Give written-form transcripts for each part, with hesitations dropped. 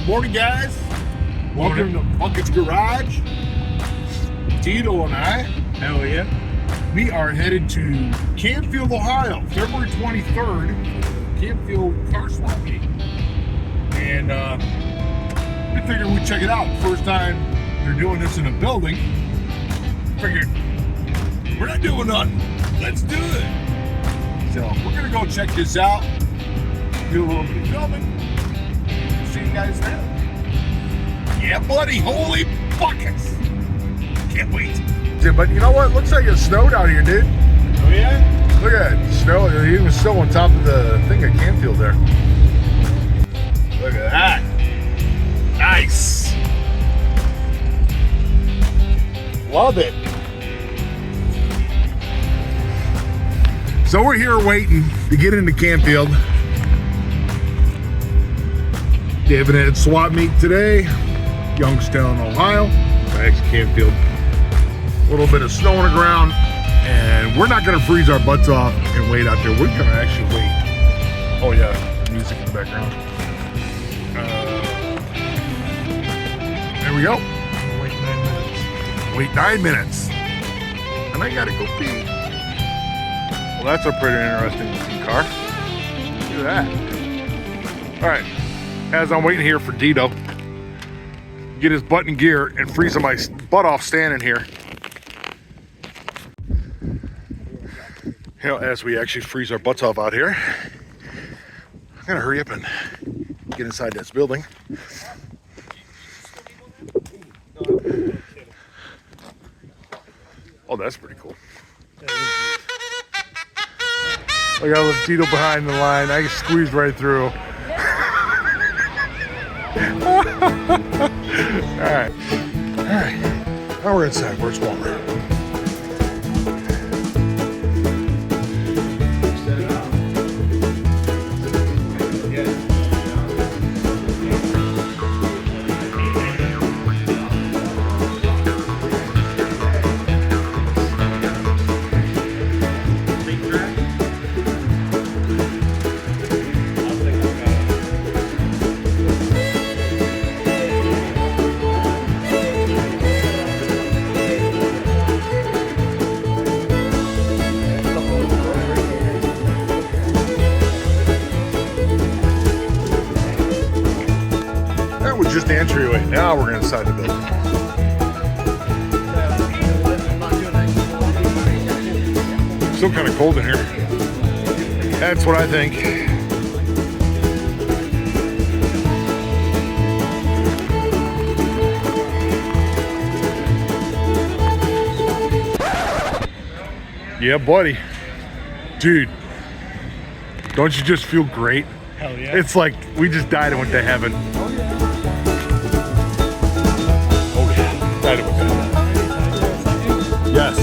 Morning, guys. Welcome to Bucket's Garage. Deetle and I. Hell yeah. We are headed to Canfield, Ohio, February 23rd. Canfield car swap meet. And we figured we'd check it out. First time they're doing this in a building. Figured, we're not doing nothing. Let's do it. So we're going to go check this out. Do a little bit of filming. See you guys there. Yeah, buddy. Holy buckets. Can't wait. Yeah, but you know what? Looks like it snowed out here, dude. Oh yeah? Look at it. Snow. It even snow on top of the thing at Canfield there. Look at that. Nice. Love it. So we're here waiting to get into Canfield. David had swap meet today, Youngstown, Ohio. Back to Canfield. A little bit of snow on the ground, and we're not going to freeze our butts off and wait out there. We're going to actually wait. Oh yeah, music in the background. There we go. Wait 9 minutes. Wait 9 minutes, and I got to go pee. Well, that's a pretty interesting looking car. Look at that. All right. As I'm waiting here for Dito, get his butt in gear and freezing my butt off standing here. You know, as we actually freeze our butts off out here, I'm gonna hurry up and get inside this building. Oh, that's pretty cool. I got a little Dito behind the line. I squeezed right through. Alright. Now we're inside where it's warmer. Just the entryway. Now we're inside the building. Still kind of cold in here. That's what I think. Yeah, buddy. Dude, don't you just feel great? Hell yeah. It's like we just died and went to heaven. Yes.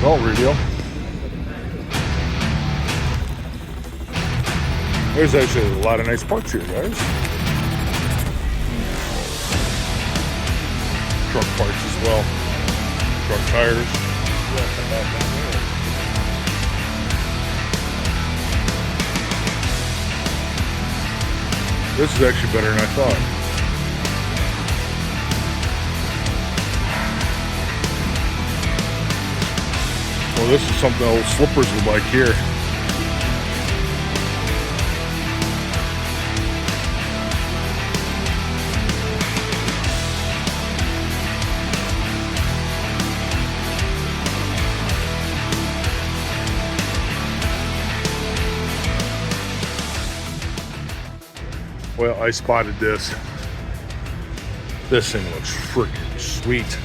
Belt reveal. There's actually a lot of nice parts here, guys. Truck parts as well. Truck tires. This is actually better than I thought. Well, this is something old slippers would like here. Well, I spotted this. This thing looks freaking sweet.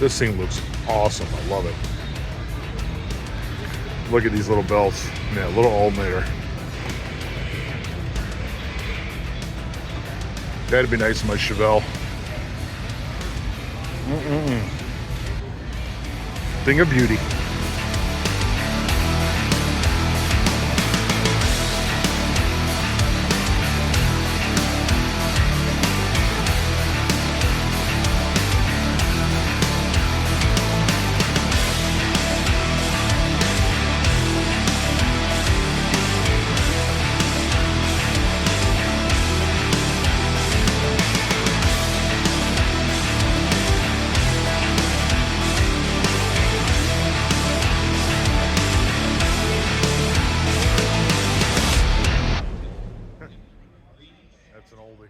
This thing looks awesome. I love it. Look at these little belts. Yeah, little alternator. That'd be nice in my Chevelle. Thing of beauty. oldie.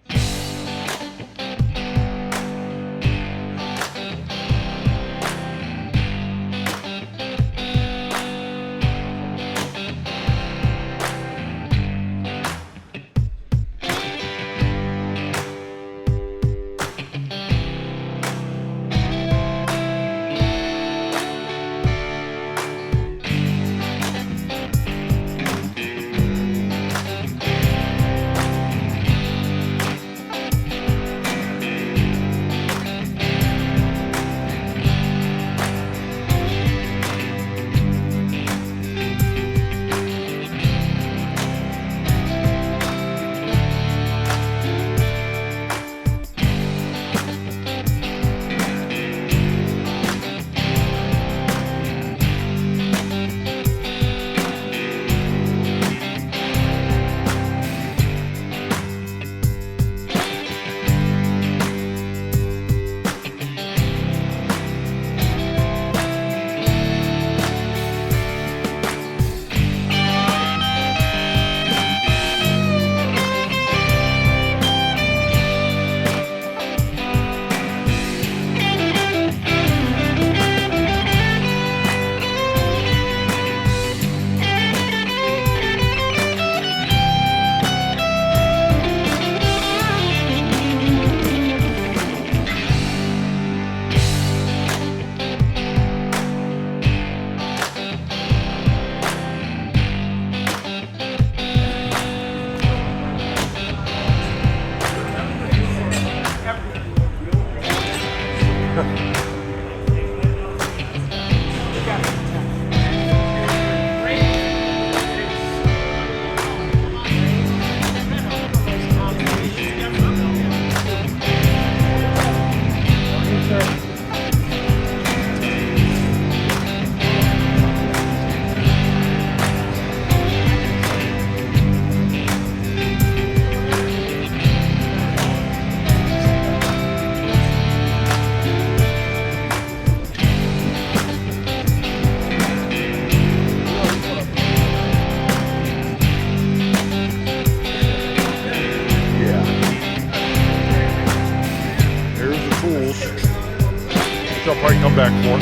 I'll probably come back for.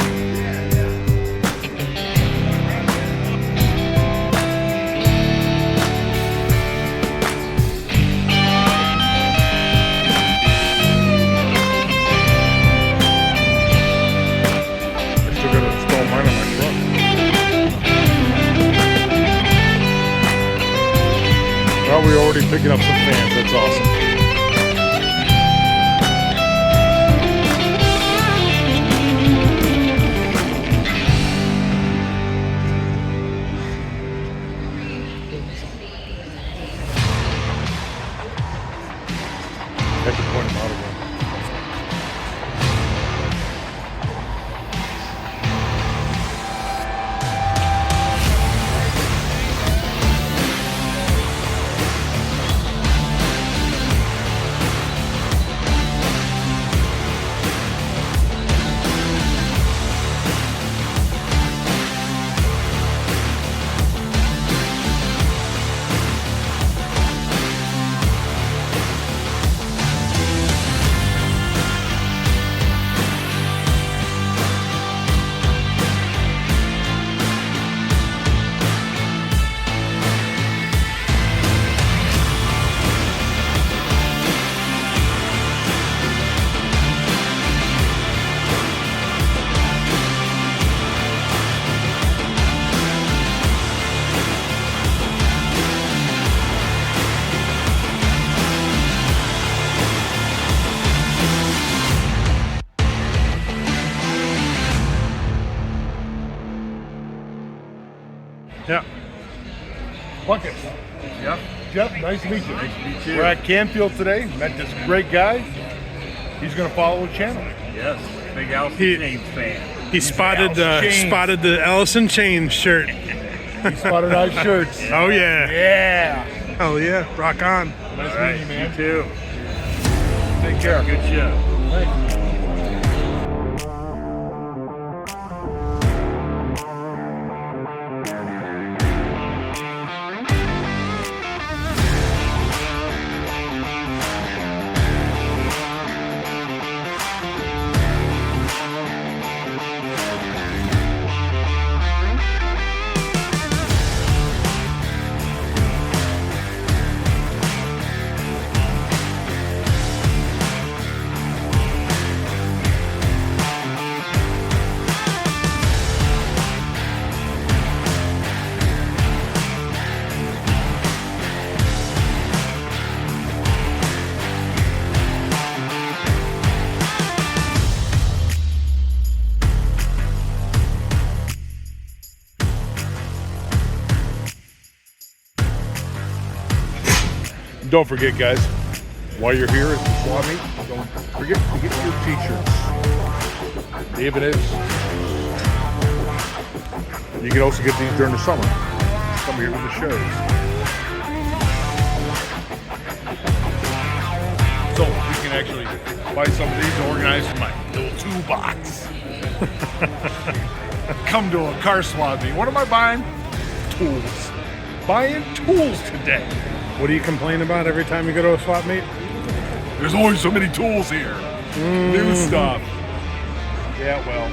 I still gotta install mine on my truck. Well, we're already picking up some fans. That's awesome. I have to point them out again. Yeah. Bucket. Yep. Jeff, nice to meet you. Nice to meet you. We're at Canfield today. Met this great guy. He's going to follow the channel. Yes. Big Allison Chains fan. He spotted the Allison Chains shirt. He spotted our shirts. Oh yeah. Yeah. Hell yeah. Rock on. Nice All right, meeting you, man. you too. Take care. Good show. Thanks. don't forget, guys, while you're here at the swap meet, don't forget to get your t-shirts. David is. You can also get these during the summer. Come here to the shows. So you can actually buy some of these and organize in my little toolbox. Come to a car swap meet. What am I buying? Tools. Buying tools today. What do you complain about every time you go to a swap meet? There's always so many tools here. New stuff. Yeah, well.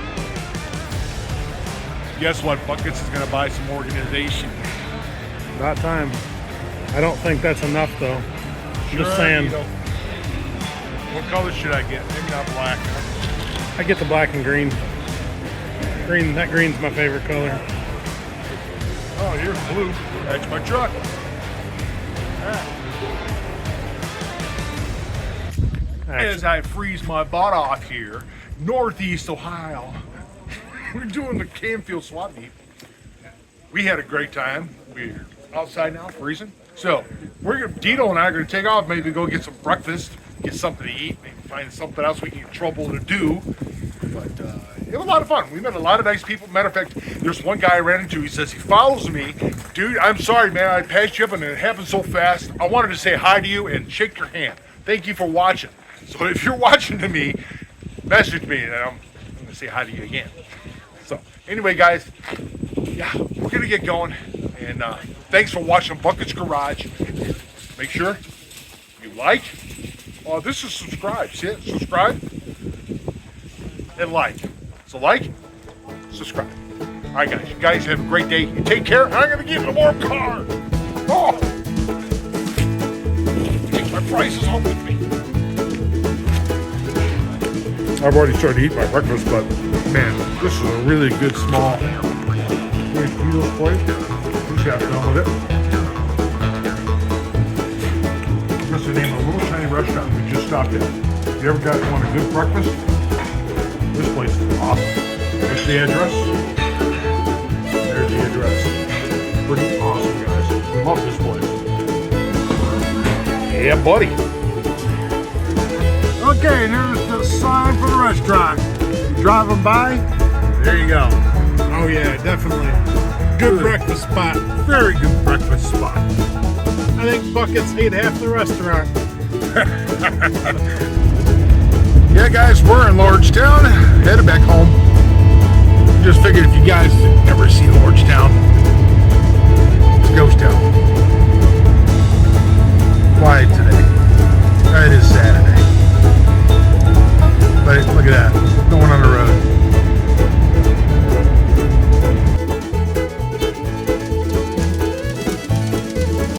Guess what? Buckets is going to buy some organization. About time. I don't think that's enough, though. Just saying. You know, what color should I get? Maybe not black. I get the black and green. Green. That green's my favorite color. Oh, here's blue. That's my truck. As I freeze my butt off here, Northeast Ohio, we're doing the Canfield swap meet. We had a great time. We're outside now, freezing. So Deetle and I are gonna take off, maybe go get some breakfast, get something to eat, maybe find something else we can get in trouble to do. But it was a lot of fun. We met a lot of nice people. Matter of fact, there's one guy I ran into, he says he follows me. Dude, I'm sorry, man, I passed you up and it happened so fast. I wanted to say hi to you and shake your hand. Thank you for watching. So if you're watching to me, message me and I'm gonna say hi to you again. So anyway, guys, yeah, we're gonna get going. And thanks for watching Bucket's Garage. Make sure you like. Oh, this is subscribe. See it? Subscribe and like. So like, subscribe. All right, guys. You guys have a great day. You take care. I'm gonna give you more car. Oh, take my prices home with me. I've already started to eat my breakfast, but man, this is a really good small beautiful plate. Just got done with it. That's the name of a little tiny restaurant we just stopped at. If you ever want a good breakfast, this place is awesome. What's the address? There's the address. Pretty awesome, guys. We love this place. Yeah, buddy. Okay, here's the sign for the restaurant. You driving by? There you go. Oh yeah, definitely. Good breakfast spot. Very good breakfast spot. I think Buckets ate half the restaurant. Yeah, guys, we're in Lordstown, headed back home. Just figured if you guys